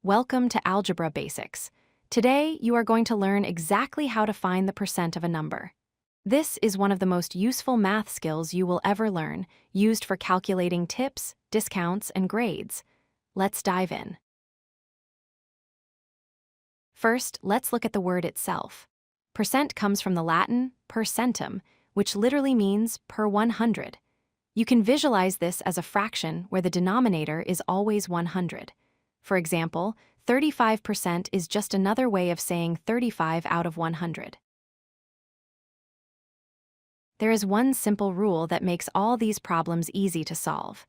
Welcome to Algebra Basics. Today, you are going to learn exactly how to find the percent of a number. This is one of the most useful math skills you will ever learn, used for calculating tips, discounts, and grades. Let's dive in. First, let's look at the word itself. Percent comes from the Latin per centum, which literally means per 100. You can visualize this as a fraction where the denominator is always 100. For example, 35% is just another way of saying 35 out of 100. There is one simple rule that makes all these problems easy to solve.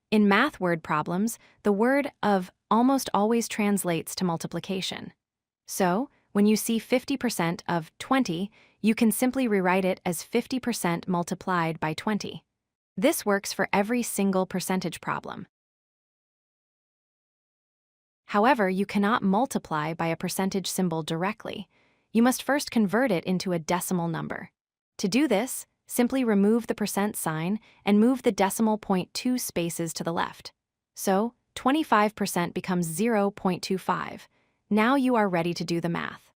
In math word problems, the word of almost always translates to multiplication. So, when you see 50% of 20, you can simply rewrite it as 50% multiplied by 20. This works for every single percentage problem. However, you cannot multiply by a percentage symbol directly. You must first convert it into a decimal number. To do this, simply remove the percent sign and move the decimal point 2 spaces to the left. So, 25% becomes 0.25. Now you are ready to do the math.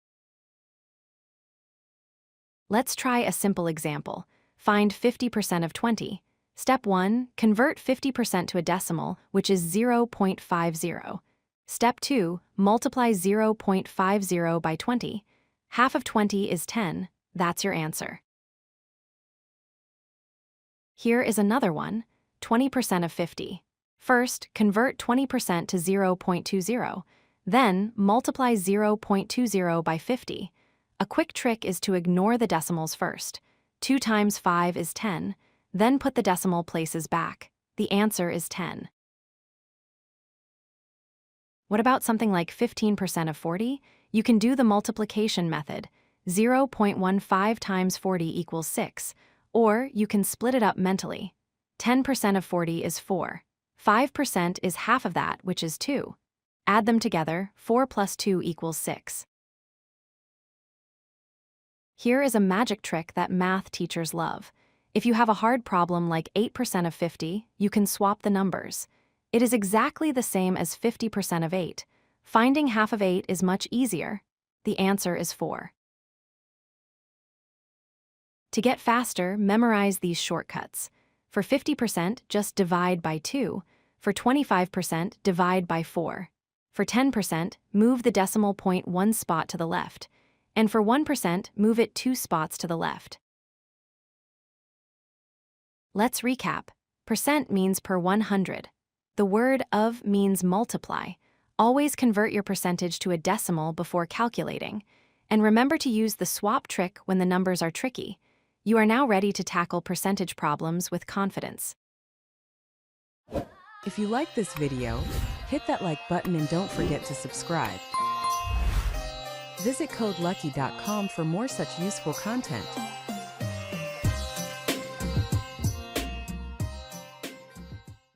Let's try a simple example. Find 50% of 20. Step 1. Convert 50% to a decimal, which is 0.50. Step 2. Multiply 0.50 by 20. Half of 20 is 10. That's your answer. Here is another one, 20% of 50. First, convert 20% to 0.20. Then, multiply 0.20 by 50. A quick trick is to ignore the decimals first. 2 times 5 is 10. Then put the decimal places back. The answer is 10. What about something like 15% of 40? You can do the multiplication method. 0.15 times 40 equals 6. Or you can split it up mentally. 10% of 40 is 4. 5% is half of that, which is 2. Add them together, 4 plus 2 equals 6. Here is a magic trick that math teachers love. If you have a hard problem like 8% of 50, you can swap the numbers. It is exactly the same as 50% of 8. Finding half of 8 is much easier. The answer is 4. To get faster, memorize these shortcuts. For 50%, just divide by 2. For 25%, divide by 4. For 10%, move the decimal point 1 spot to the left. And for 1%, move it 2 spots to the left. Let's recap. Percent means per 100. The word of means multiply. Always convert your percentage to a decimal before calculating. And remember to use the swap trick when the numbers are tricky. You are now ready to tackle percentage problems with confidence. If you like this video, hit that like button and don't forget to subscribe. Visit codelucky.com for more such useful content.